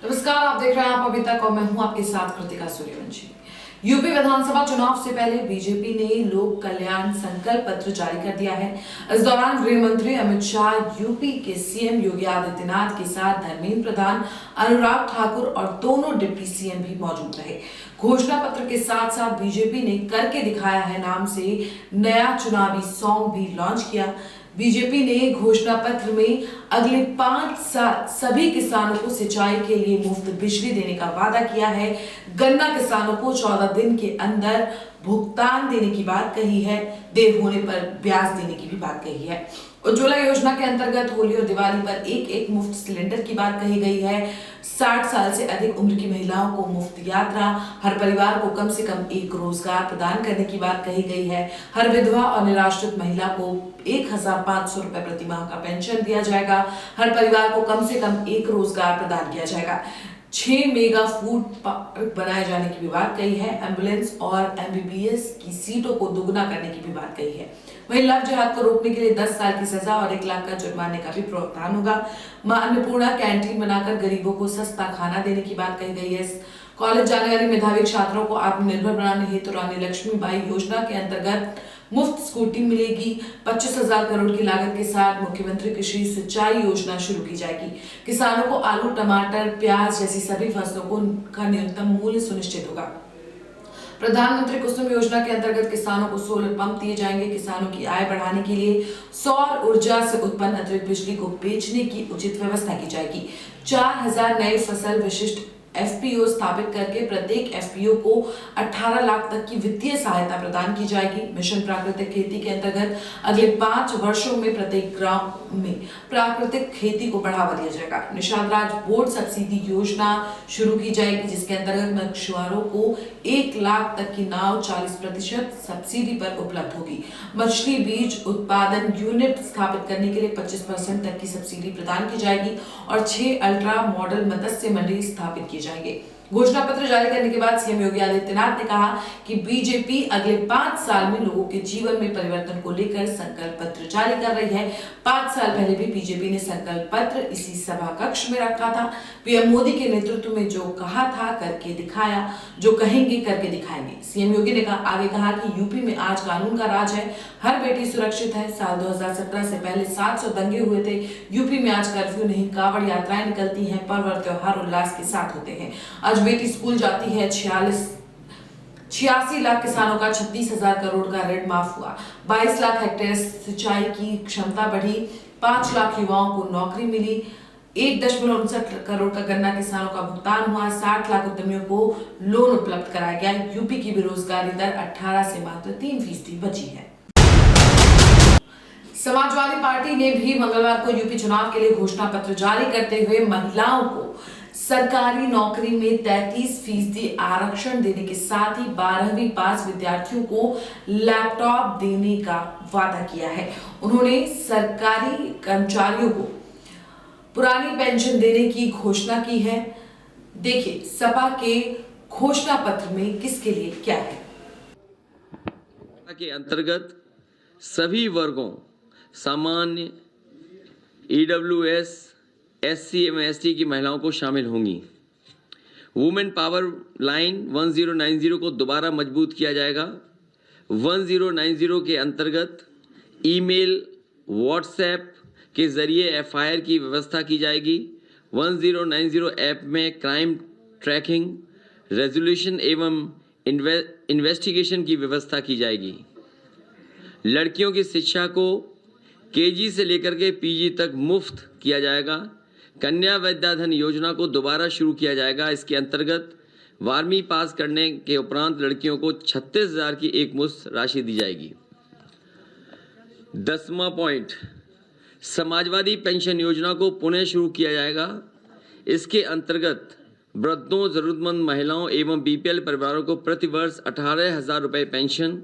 नमस्कार, आप देख रहे हैं आप अभी तक और मैं हूं आपके साथ कृतिका सूर्यवंशी। यूपी विधानसभा चुनाव से पहले बीजेपी ने लोक कल्याण संकल्प पत्र जारी कर दिया है। इस दौरान गृह मंत्री अमित शाह, यूपी के सीएम योगी आदित्यनाथ के साथ धर्मेंद्र प्रधान, अनुराग ठाकुर और दोनों डिप्टी सीएम भी मौजूद रहे। घोषणा पत्र के साथ साथ बीजेपी ने करके दिखाया है नाम से नया चुनावी सॉन्ग भी लॉन्च किया। बीजेपी ने घोषणा पत्र में अगले 5 साल सभी किसानों को सिंचाई के लिए मुफ्त बिजली देने का वादा किया है। गन्ना किसानों को 14 दिन के अंदर भुगतान देने की बात कही है। देर होने पर ब्याज देने की भी बात कही है। उज्ज्वला योजना के अंतर्गत होली और दिवाली पर एक मुफ्त सिलेंडर की बात कही गई है। 60 साल से अधिक उम्र की महिलाओं को मुफ्त यात्रा, हर परिवार को कम से कम एक रोजगार प्रदान करने की बात कही गई है। हर विधवा और निराश्रित महिला को 1500 रुपए प्रति माह का पेंशन दिया जाएगा। हर परिवार को कम से कम एक रोजगार प्रदान किया जाएगा। 6 मेगा फूड पार्क बनाए जाने की भी बात कही है। एम्बुलेंस और एमबीबीएस की सीटों को दोगुना करने की भी बात कही है। वहीं लव जिहाद को रोकने के लिए 10 साल की सजा और 1 लाख का जुर्माने का भी प्रावधान होगा। मां अन्नपूर्णा कैंटीन बनाकर गरीबों को सस्ता खाना देने की बात कही गई है। कॉलेज जाने वाले मेधावी छात्रों को आत्मनिर्भर बनाने हेतु रानी लक्ष्मीबाई योजना के अंतर्गत मुफ्त स्कूटी मिलेगी। 25,000 करोड़ की लागत के साथ मुख्यमंत्री कृषि सिंचाई योजना शुरू की जाएगी। किसानों को आलू, टमाटर, प्याज जैसी सभी फसलों का न्यूनतम मूल्य सुनिश्चित होगा। प्रधानमंत्री कुसुम योजना के अंतर्गत किसानों को सोलर पंप दिए जाएंगे। किसानों की आय बढ़ाने के लिए सौर ऊर्जा से उत्पन्न अतिरिक्त बिजली को बेचने की उचित व्यवस्था की जाएगी। 4000 नए फसल विशिष्ट एफपीओ स्थापित करके प्रत्येक एफपीओ को 18 लाख तक की वित्तीय सहायता प्रदान की जाएगी। मिशन प्राकृतिक खेती के अंतर्गत अगले 5 वर्षों में प्रत्येक गांव में प्राकृतिक खेती को बढ़ावा दिया जाएगा। निषाद राज बोर्ड सब्सिडी योजना शुरू की जाएगी, जिसके अंतर्गत मछुआरों को 1 लाख तक की नाव 40% सब्सिडी पर उपलब्ध होगी। मछली बीज उत्पादन यूनिट स्थापित करने के लिए 25% तक की सब्सिडी प्रदान की जाएगी और 6 अल्ट्रा मॉडल मत्स्य मंडी स्थापित की जाएंगे। घोषणा पत्र जारी करने के बाद सीएम योगी आदित्यनाथ ने कहा कि बीजेपी अगले 5 साल में लोगों के जीवन में परिवर्तन को लेकर संकल्प पत्र जारी कर रही है। 5 साल पहले भी बीजेपी ने संकल्प पत्र इसी सभा कक्ष में रखा था। पीएम मोदी के नेतृत्व में जो कहा था करके दिखाया, जो कहेंगे करके दिखाएंगे। सीएम योगी ने आगे कहा कि यूपी में आज कानून का राज है, हर बेटी सुरक्षित है। साल 2017 से पहले 700 दंगे हुए थे। यूपी में आज कर्फ्यू नहीं, कावड़ यात्राएं निकलती हैं, पर्व और त्योहार उल्लास के साथ होते हैं। आज बेटी स्कूल जाती है। 86 लाख किसानों का 36,000 करोड़ का ऋण माफ हुआ। 22 लाख हेक्टेयर सिंचाई की क्षमता बढ़ी। 5 लाख युवाओं को नौकरी मिली। 1.59 करोड़ का गन्ना किसानों का भुगतान हुआ। 60 लाख उद्यमियों को लोन उपलब्ध कराया गया। यूपी की बेरोजगारी दर 18 से मात्र 3% बची है। समाजवादी पार्टी ने भी मंगलवार को यूपी चुनाव के लिए घोषणा पत्र जारी करते हुए महिलाओं को सरकारी नौकरी में 33% आरक्षण देने के साथ ही 12वीं पास विद्यार्थियों को लैपटॉप देने का वादा किया है। उन्होंने सरकारी कर्मचारियों को पुरानी पेंशन देने की घोषणा की है। देखिए सपा के घोषणा पत्र में किसके लिए क्या है। के अंतर्गत सभी वर्गों सामान्य, ईडब्ल्यूएस, एससी एवं एसटी की महिलाओं को शामिल होंगी। वुमेन पावर लाइन 1090 को दोबारा मजबूत किया जाएगा। 1090 के अंतर्गत ईमेल, व्हाट्सएप के जरिए एफआईआर की व्यवस्था की जाएगी। 1090 ऐप में क्राइम ट्रैकिंग, रेजोल्यूशन एवं इन्वेस्टिगेशन की व्यवस्था की जाएगी। लड़कियों की शिक्षा को केजी से लेकर के पीजी तक मुफ्त किया जाएगा। कन्या विद्याधन योजना को दोबारा शुरू किया जाएगा। इसके अंतर्गत 12वीं पास करने के उपरांत लड़कियों को 36,000 की एक मुश्त राशि दी जाएगी। 10वां पॉइंट, समाजवादी पेंशन योजना को पुनः शुरू किया जाएगा। इसके अंतर्गत वृद्धों, जरूरतमंद महिलाओं एवं बीपीएल परिवारों को प्रति वर्ष 18,000 रुपये पेंशन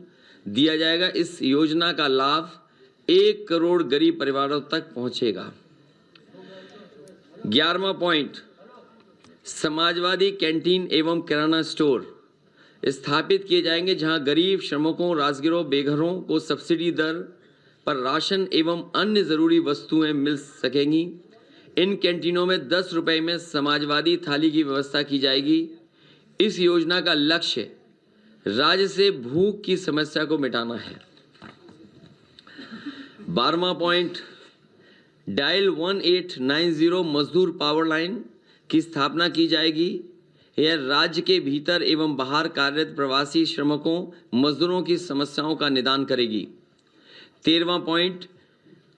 दिया जाएगा। इस योजना का लाभ 1 करोड़ गरीब परिवारों तक पहुंचेगा। 11वां पॉइंट, समाजवादी कैंटीन एवं किराना स्टोर स्थापित किए जाएंगे, जहां गरीब, श्रमिकों, राजगिरों, बेघरों को सब्सिडी दर पर राशन एवं अन्य जरूरी वस्तुएं मिल सकेंगी। इन कैंटीनों में 10 रुपए में समाजवादी थाली की व्यवस्था की जाएगी। इस योजना का लक्ष्य राज्य से भूख की समस्या को मिटाना है। 12वां पॉइंट, डायल 1890 मजदूर पावर लाइन की स्थापना की जाएगी। यह राज्य के भीतर एवं बाहर कार्यरत प्रवासी श्रमिकों मजदूरों की समस्याओं का निदान करेगी। 13वां पॉइंट,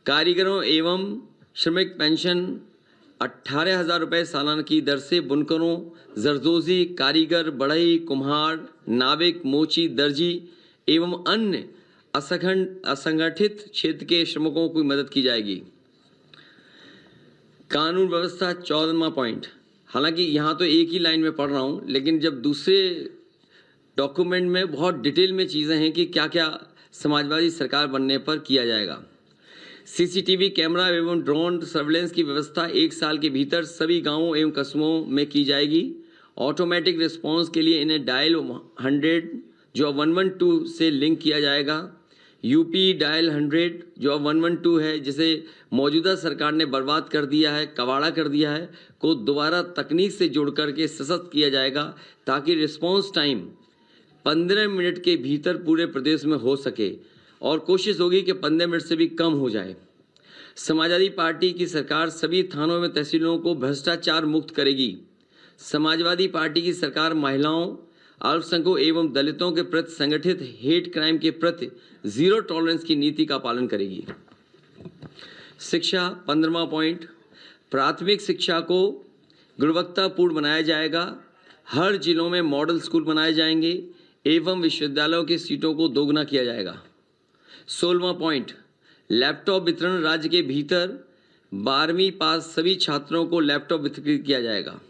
कारीगरों एवं श्रमिक पेंशन 18,000 रुपये सालाना की दर से बुनकरों, जरदोजी, कारीगर, बढ़ई, कुम्हार, नाविक, मोची, दर्जी एवं अन्य असंगठित क्षेत्र के श्रमिकों की मदद की जाएगी। कानून व्यवस्था 14वां पॉइंट, हालांकि यहाँ तो एक ही लाइन में पढ़ रहा हूँ, लेकिन जब दूसरे डॉक्यूमेंट में बहुत डिटेल में चीज़ें हैं कि क्या क्या समाजवादी सरकार बनने पर किया जाएगा। सीसीटीवी कैमरा एवं ड्रोन सर्वेलेंस की व्यवस्था 1 साल के भीतर सभी गांवों एवं कस्बों में की जाएगी। ऑटोमेटिक रिस्पांस के लिए इन्हें डायल 100 जो 112 से लिंक किया जाएगा। यूपी डायल 100 जो 112 है, जिसे मौजूदा सरकार ने बर्बाद कर दिया है, कबाड़ा कर दिया है, को दोबारा तकनीक से जोड़ करके सशक्त किया जाएगा ताकि रिस्पांस टाइम 15 मिनट के भीतर पूरे प्रदेश में हो सके और कोशिश होगी कि 15 मिनट से भी कम हो जाए। समाजवादी पार्टी की सरकार सभी थानों में तहसीलों को भ्रष्टाचार मुक्त करेगी। समाजवादी पार्टी की सरकार महिलाओं, अल्पसंख्यकों एवं दलितों के प्रति संगठित हेट क्राइम के प्रति जीरो टॉलरेंस की नीति का पालन करेगी। शिक्षा 15वां पॉइंट, प्राथमिक शिक्षा को गुणवत्तापूर्ण बनाया जाएगा। हर जिलों में मॉडल स्कूल बनाए जाएंगे एवं विश्वविद्यालयों की सीटों को दोगुना किया जाएगा। 16वां पॉइंट, लैपटॉप वितरण राज्य के भीतर 12वीं पास सभी छात्रों को लैपटॉप वितरित किया जाएगा।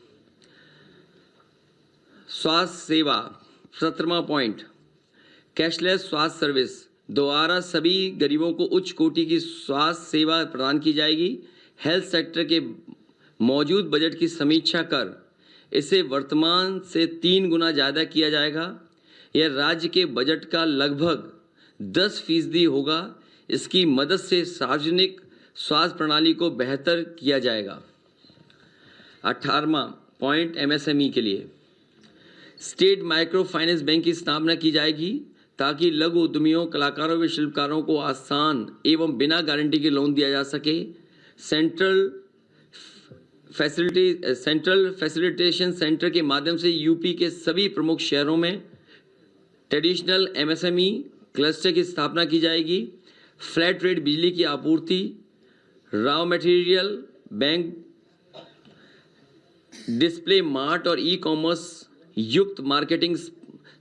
स्वास्थ्य सेवा 17वां पॉइंट, कैशलेस स्वास्थ्य सर्विस द्वारा सभी गरीबों को उच्च कोटि की स्वास्थ्य सेवा प्रदान की जाएगी। हेल्थ सेक्टर के मौजूद बजट की समीक्षा कर इसे वर्तमान से 3 गुना ज़्यादा किया जाएगा। यह राज्य के बजट का लगभग 10% होगा। इसकी मदद से सार्वजनिक स्वास्थ्य प्रणाली को बेहतर किया जाएगा। 18वां पॉइंट, एमएसएमई के लिए स्टेट माइक्रो फाइनेंस बैंक की स्थापना की जाएगी ताकि लघु उद्यमियों, कलाकारों व शिल्पकारों को आसान एवं बिना गारंटी के लोन दिया जा सके। सेंट्रल फैसिलिटेशन सेंटर के माध्यम से यूपी के सभी प्रमुख शहरों में ट्रेडिशनल एमएसएमई क्लस्टर की स्थापना की जाएगी। फ्लैट रेट बिजली की आपूर्ति, raw material bank, display mart और ई कॉमर्स युक्त मार्केटिंग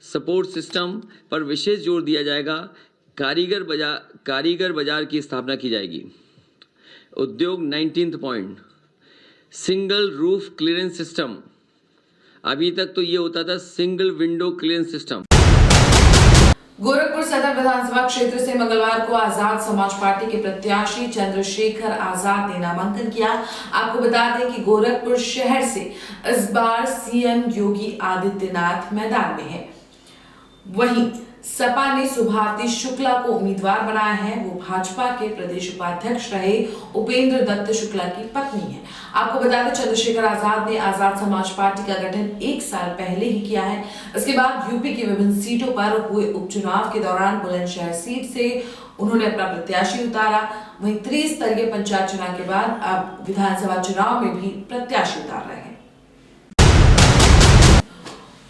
सपोर्ट सिस्टम पर विशेष जोर दिया जाएगा। कारीगर बाजार की स्थापना की जाएगी। उद्योग 19 point, single roof clearance system. अभी तक तो ये होता था single window clearance system. Gorakhpur सदर विधानसभा क्षेत्र से मंगलवार को आजाद समाज पार्टी के प्रत्याशी चंद्रशेखर आजाद ने नामांकन किया। आपको बता दें कि गोरखपुर शहर से इस बार सीएम योगी आदित्यनाथ मैदान में है। वहीं सपा ने सुभावती शुक्ला को उम्मीदवार बनाया है। वो भाजपा के प्रदेश उपाध्यक्ष रहे उपेंद्र दत्त शुक्ला की पत्नी है। आपको बता दें चंद्रशेखर आजाद ने आजाद समाज पार्टी का गठन 1 साल पहले ही किया है। इसके बाद यूपी की विभिन्न सीटों पर हुए उपचुनाव के दौरान बुलंदशहर सीट से उन्होंने अपना प्रत्याशी उतारा। वहीं त्रिस्तरीय पंचायत चुनाव के बाद अब विधानसभा चुनाव में भी प्रत्याशी उतार रहे हैं।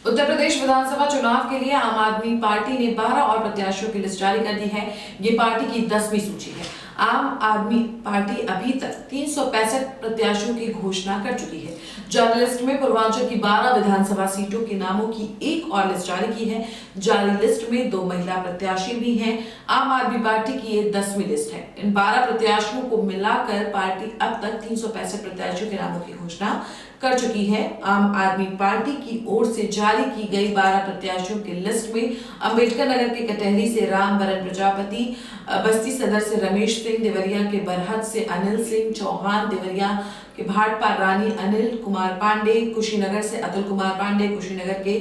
उत्तर प्रदेश विधानसभा चुनाव के लिए आम आदमी पार्टी ने 12 और प्रत्याशियों की लिस्ट जारी कर दी है। ये पार्टी की 10वीं सूची है। आम आदमी पार्टी अभी तक 365 प्रत्याशियों की घोषणा कर चुकी है। जारी लिस्ट में पूर्वांचल की 12 विधानसभा सीटों के नामों की एक और लिस्ट जारी की है। जारी लिस्ट में 2 महिला प्रत्याशी भी हैं। आम आदमी पार्टी की ये 10वीं लिस्ट है। इन 12 प्रत्याशियों को मिलाकर पार्टी अब तक 365 प्रत्याशियों के नामों की घोषणा कर चुकी है। आम आदमी पार्टी की ओर से जारी की गई 12 प्रत्याशियों की लिस्ट में अंबेडकर नगर के कटहरी से रामवरण प्रजापति, बस्ती सदर से रमेश सिंह, देवरिया के बरहत से अनिल सिंह चौहान, देवरिया के भाटपा रानी अनिल कुमार पांडे, कुशीनगर से अतुल कुमार पांडे, कुशीनगर के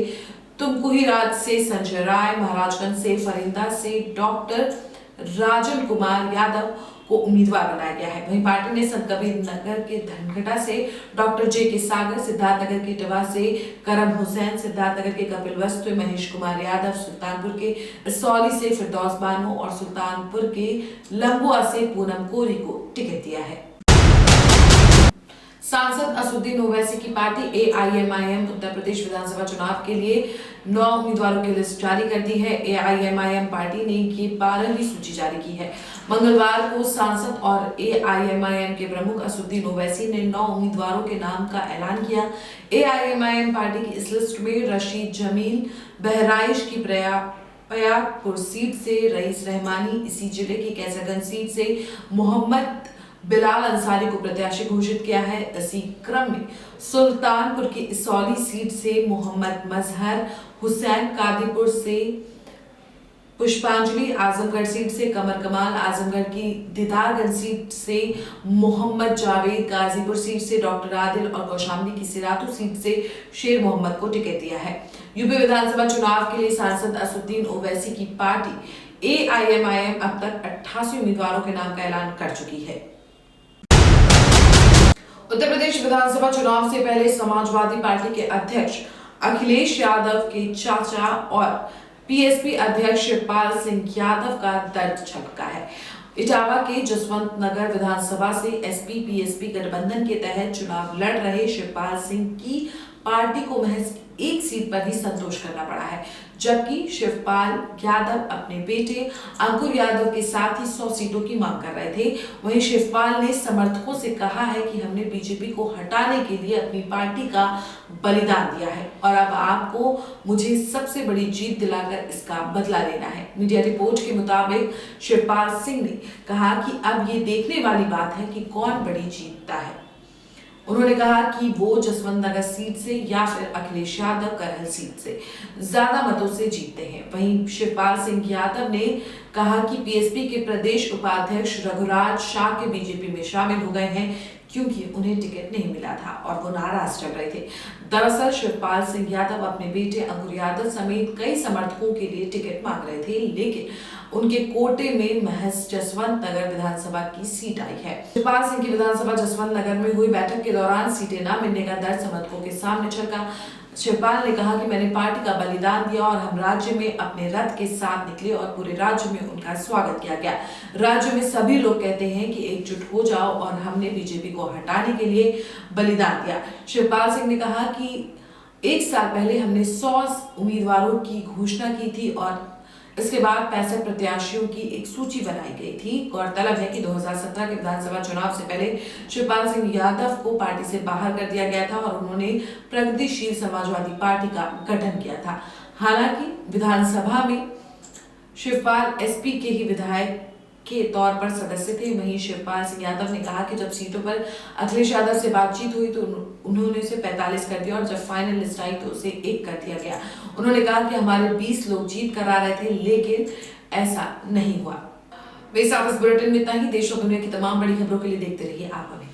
तुमकुहीराज से संजय राय, महाराजगंज से फरिंदा से डॉक्टर राजन कुमार यादव को उम्मीदवार बनाया गया है। वहीं पार्टी ने संत कबीर नगर के धनघटा से डॉक्टर जे के सागर, सिद्धार्थनगर के इटवा से करम हुसैन, सिद्धार्थनगर के कपिलवस्तु महेश कुमार यादव, सुल्तानपुर के इसौली से फिरदौस बानो और सुल्तानपुर के लंबुआ से पूनम कोरी को टिकट दिया है। सांसद असदुद्दीन ओवैसी की पार्टी एआईएमआईएम उत्तर प्रदेश विधानसभा चुनाव के लिए 9 उम्मीदवारों की लिस्ट जारी कर दी है। एआईएमआईएम पार्टी ने ये 12वीं सूची जारी की है। मंगलवार को सांसद और एआईएमआईएम के प्रमुख असदुद्दीन ओवैसी ने 9 उम्मीदवारों के नाम का ऐलान किया। एआईएमआईएम पार्टी की इस लिस्ट में रशीद जमील बहराइच की प्रयागपुर सीट से, रईस रहमानी इसी जिले की कैसरगंज सीट से, मोहम्मद बिलाल अंसारी को प्रत्याशी घोषित किया है। इसी क्रम में सुल्तानपुर की इसौली सीट से मोहम्मद मजहर हुसैन, कादीपुर से पुष्पांजलि, आजमगढ़ सीट से कमर कमाल, आजमगढ़ की दीदारगंज सीट से मोहम्मद जावेद, गाजीपुर सीट से डॉक्टर आदिल और कौशाम्बी की सिरातू सीट से शेर मोहम्मद को टिकट दिया है। यूपी विधानसभा चुनाव के लिए सांसद असदुद्दीन ओवैसी की पार्टी एआईएमआईएम अब तक 88 उम्मीदवारों के नाम का ऐलान कर चुकी है। उत्तर प्रदेश विधानसभा चुनाव से पहले समाजवादी पार्टी के अध्यक्ष अखिलेश यादव के चाचा और पीएसपी अध्यक्ष शिवपाल सिंह यादव का दर्द छलका है। इटावा के जसवंत नगर विधानसभा से एसपी पीएसपी गठबंधन के तहत चुनाव लड़ रहे शिवपाल सिंह की पार्टी को महज एक सीट पर ही संतोष करना पड़ा है, जबकि शिवपाल यादव अपने बेटे अंकुर यादव के साथ ही 100 सीटों की मांग कर रहे थे। वहीं शिवपाल ने समर्थकों से कहा है कि हमने बीजेपी को हटाने के लिए अपनी पार्टी का बलिदान दिया है और अब आपको मुझे सबसे बड़ी जीत दिलाकर इसका बदला लेना है। मीडिया रिपोर्ट के मुताबिक शिवपाल सिंह ने कहा कि अब ये देखने वाली बात है कि कौन बड़ी जीतता है। उन्होंने कहा कि वो जसवंत नगर सीट से या फिर अखिलेश यादव करहल सीट से ज्यादा मतों से जीतते हैं। वहीं शिवपाल सिंह यादव ने कहा कि पीएसपी के प्रदेश उपाध्यक्ष रघुराज शाह के बीजेपी में शामिल हो गए हैं क्योंकि उन्हें टिकट नहीं मिला था और वो नाराज चल रहे थे। दरअसल शिवपाल सिंह यादव अपने बेटे अंकुर यादव समेत कई समर्थकों के लिए टिकट मांग रहे थे, लेकिन उनके कोटे में महज जसवंत नगर विधानसभा की सीट आई है। शिवपाल सिंह की विधानसभा जसवंत नगर में हुई बैठक के दौरान सीटें न मिलने का दर्द समर्थकों के सामने छलका। शिवपाल ने कहा कि मैंने पार्टी का बलिदान दिया और हम राज्य में अपने रथ के साथ निकले और पूरे राज्य में उनका स्वागत किया गया। राज्य में सभी लोग कहते हैं कि एकजुट हो जाओ और हमने बीजेपी को हटाने के लिए बलिदान दिया। शिवपाल सिंह ने कहा कि 1 साल पहले हमने 100 उम्मीदवारों की घोषणा की थी और इसके बाद 65 प्रत्याशियों की एक सूची बनाई गई थी। गौरतलब है कि 2017 के विधानसभा चुनाव से पहले शिवपाल सिंह यादव को पार्टी से बाहर कर दिया गया था और उन्होंने प्रगतिशील समाजवादी पार्टी का गठन किया था। हालांकि विधानसभा में शिवपाल एसपी के ही विधायक के तौर पर सदस्य थे। वहीं शिवपाल सिंह यादव ने कहा कि जब सीटों पर अखिलेश यादव से बातचीत हुई तो उन्होंने उसे 45 कर दिया और जब फाइनल लिस्ट आई तो उसे 1 कर दिया गया। उन्होंने कहा कि हमारे 20 लोग जीत कर आ रहे थे, लेकिन ऐसा नहीं हुआ। वैसे आप इस बुलेटिन में इतना ही। देश और दुनिया की तमाम बड़ी खबरों के लिए देखते रहिए आप अभी।